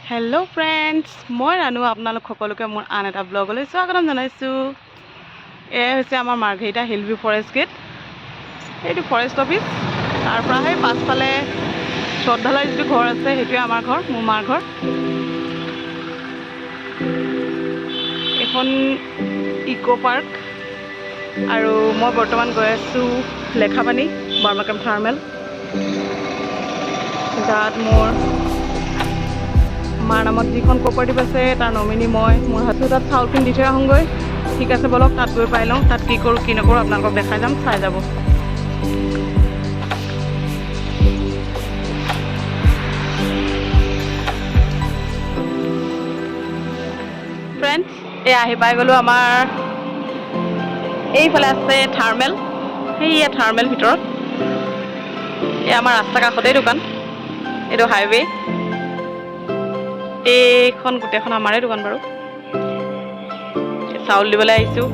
Hello friends मैं रानू आपनालोक सकलोके मोर आन एटा ब्लगले स्वागतम जानाइछु। ए होइसे आमार Margherita hill view forest gate एटु फरेस्ट ऑफिस तार পৰা হে পাছফালে শ্ৰদ্ধালয় যেটো ঘৰ আছে হেতুৱে আমাৰ ঘৰ মোৰ মাৰ ঘৰ। এখন ইকো পাৰ্ক আৰু মই বৰ্তমান গৈ আছো লেখাপানী বাৰ্মাকেম থাৰ্মেল তাত মোৰ मार नामत जीखन कोअपारेटिव आछे तार नमिनी मैं मोर हासु तात चाउलखिनि दि थৈ आहुंगৈ। ठीक आछे बोलक तात गई पाइ लওঁ तात कि करूँ कि नकरूँ आपनालोকক देखाइ जाम चाइ जाब। फ्रेंड्स ए आहि पाइ गलो आमार এইফালে আছে থাৰ্মেল সেইয়া থাৰ্মেল ভিতৰত এ আমাৰ ৰাস্তা কাষতে দোকান এটো হাইৱে এইখন গোটেইখন আমাৰে দোকান বাৰু। চাউল দিবলৈ আহিছো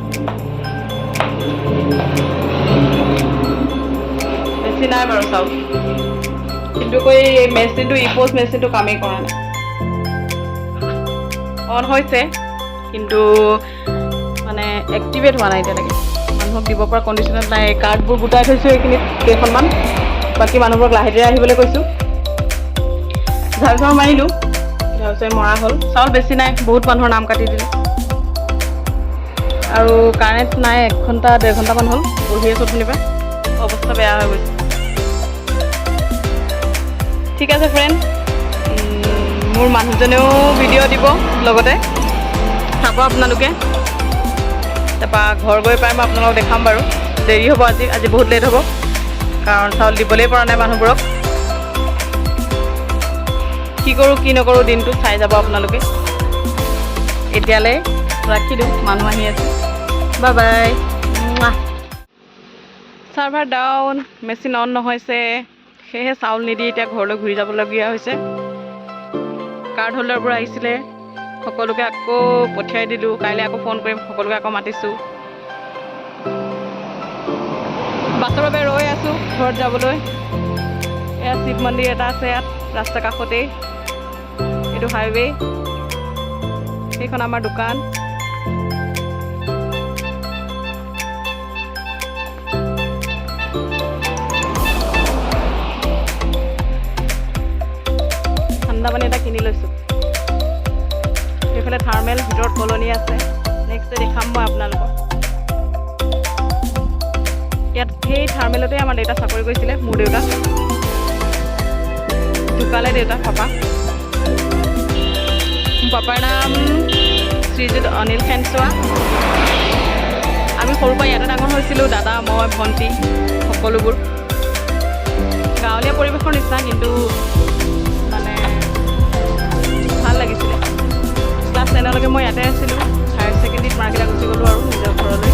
বেছি নাই বাৰু চাউল কিন্তু কৈ মেচিনটো ইপোজ মেচিনটো কামেই কৰা নাই অন হৈছে কিন্তু মানে এক্টিভেট হোৱা নাই এতিয়ালৈকে মানুহক দিব পৰা কণ্ডিশ্যনত নাই। কাৰ্ডবোৰ গোটাই থৈছো এইখিনিত কেইখনমান বাকী মানুহবোৰক লাহে ধীৰে আহিবলৈ কৈছো। ঝাৰু মাৰিলো মৰা হল চাউল বেছি নাই বহুত মানুহৰ নাম কাটি দিলে আৰু কাৰেণ্ট নাই 1 ঘণ্টা 1.5 ঘণ্টামান হল বহি আছো শুনিবা অৱস্থা বেয়া হৈ গৈছে। ঠিক আছে ফ্ৰেণ্ড মোৰ মানুহজনেও ভিডিঅ' দিব লগতে চাব আপোনালোকে তাৰপৰা ঘৰ গৈ পাই মই আপোনালোকক দেখাম বাৰু। দেৰি হ'ব আজি বহুত লেট হ'ব কাৰণ চাউল দিবলৈ পৰা নাই মানুহবোৰক। কি কৰো কি নকৰো দিনটো চাই যাব আপোনালোকে। এতিয়ালে ৰাখি দিওঁ মানুহ আহি আছে bye bye. Server down machine on নহৈছে সেয়ে চাউল নিদি এতিয়া ঘৰলৈ ঘূৰি যাবলগীয়া হৈছে। কাৰ্ড হোল্ডাৰবোৰ আহিছিলে সকলোকে আকৌ পঠিয়াই দিলো কাইলৈ আকৌ ফোন কৰিম সকলোকে আকৌ মাতিছো। বাছৰ বাবে ৰৈ আছো ঘৰত যাবলৈ। এয়া শিৱ মন্দিৰ এটা আছে ইয়াত ৰাস্তা কাষতেই এইটো হাইৱে সেইখন আমাৰ দোকান। ঠাণ্ডা পানী এটা কিনি লৈছো। সেইফালে থাৰ্মেল ভিতৰত কলনী আছে নেক্সট দেখাম মই আপোনালোকক। ইয়াত সেই থাৰ্মেলতে আমাৰ দেউতা চাকৰি কৰিছিলে মোৰ দেউতা ঢুকালে দেউতা পাপাৰ নাম শ্ৰীযুত অনিল খেনচোৱা। আমি সৰুৰ পৰা ইয়াতে ডাঙৰ হৈছিলোঁ দাদা মই ভণ্টি সকলোবোৰ গাঁৱলীয়া পৰিৱেশৰ নিচিনা কিন্তু মানে ভাল লাগিছিলে। ক্লাছ 10লৈকে মই ইয়াতে আছিলোঁ হায়াৰ ছেকেণ্ডেৰীত মাৰ্কেটা গুচি গ'লোঁ আৰু নিজৰ ঘৰলৈ।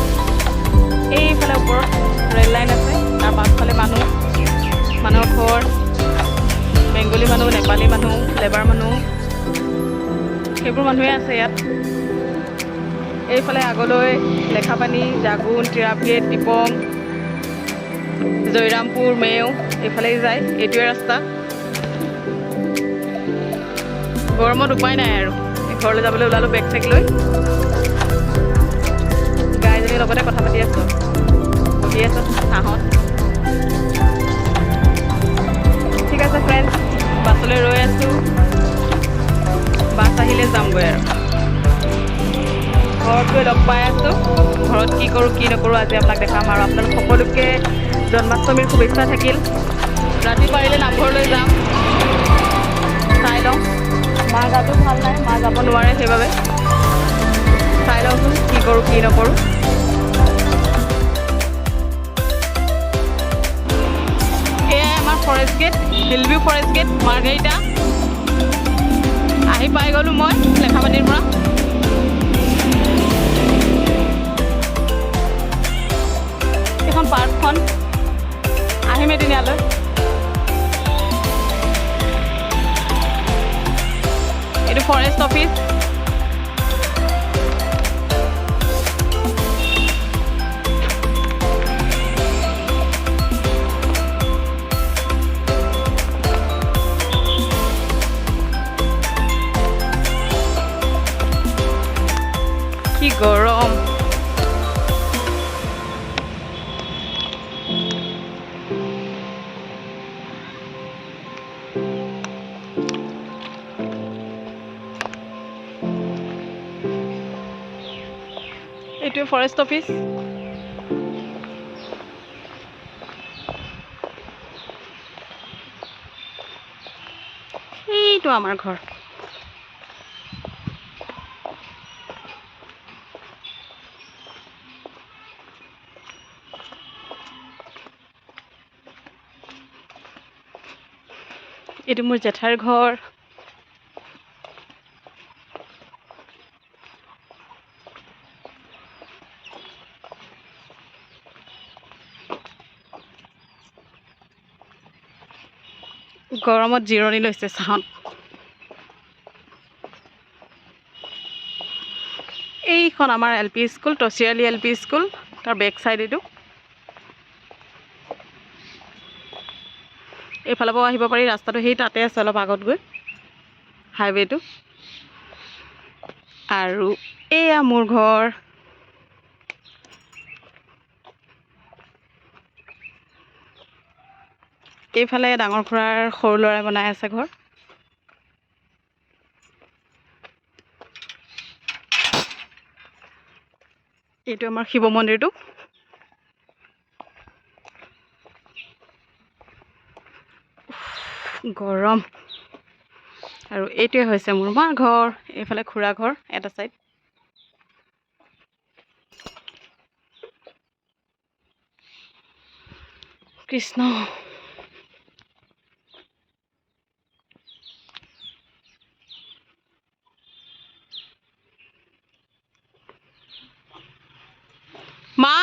এইফালে ওপৰত ৰেল লাইন আছে তাৰ পাছফালে মানুহৰ ঘৰ বেংগলী মানুহ নেপালী মানুহ লেবাৰ মানুহ সেইবোৰ মানুহে আছে ইয়াত। এইফালে আগলৈ লেখাপানী জাগুন টিৰাপিয়েট টিপং জয়ৰামপুৰ মেও এইফালে যায় এইটোৱে ৰাস্তা। গৰমত উপায় নাই আৰু ঘৰলৈ যাবলৈ ওলালোঁ বেগ চেগ লৈ। গাইজনীৰ লগতে কথা পাতি আছোঁ বহি আছোঁ ছাঁহত। ঠিক আছে ফ্ৰেণ্ডছ বাছলৈ ৰৈ আছোঁ বাছ আহিলে যামগৈ আৰু ঘৰত গৈ লগ পাই আছোঁ। ঘৰত কি কৰোঁ কি নকৰোঁ আজি আপোনাক দেখাম আৰু আপোনালোক সকলোকে জন্মাষ্টমীৰ শুভেচ্ছা থাকিল। ৰাতি পাৰিলে নামঘৰলৈ যাম চাই লওঁ মা গাটো ভাল নাই মা যাব নোৱাৰে সেইবাবে চাই লওঁচোন কি কৰোঁ কি নকৰোঁ। এয়াই আমাৰ forest gate hill view forest gate Margherita আহি পাই গ'লোঁ মই লেখাপানীৰ পৰা। এইখন পাৰ্কখন আহিম এদিন ইয়ালৈ। এইটো ফৰেষ্ট অফিচ গৰম। এইটোৱে ফৰেষ্ট অফিচ। এইটো আমাৰ ঘৰ। এইটো মোৰ জেঠাইৰ ঘৰ। গৰমত জিৰণি লৈছে ছাঁত। এইখন আমাৰ LP স্কুল, তচিয়ালি LP স্কুল, তাৰ বেক চাইড এইটো। এইফালৰ পৰা আহিব পাৰি, ৰাস্তাটো সেই তাতে আছে অলপ আগত গৈ, হাইৱেটো। আৰু এয়া মোৰ ঘৰ। এইফালে ডাঙৰ খুৰাৰ সৰু ল'ৰাই বনাই আছে ঘৰ। এইটো আমাৰ শিৱ মন্দিৰটো। গৰম। আৰু এইটোৱে হৈছে মোৰ মাৰ ঘৰ। এইফালে খুৰা ঘৰ এটা চাইড। কৃষ্ণ। মা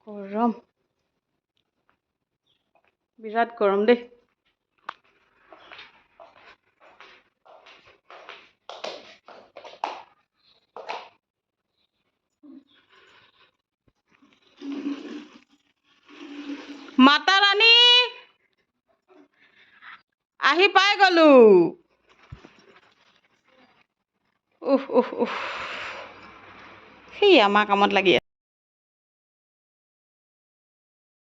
গৰম, বিৰাট গৰম দেই। মাতা ৰাণী আহি পাই গলো। উফ উফ উফ, সেই আমাৰ কামত লাগি আছে।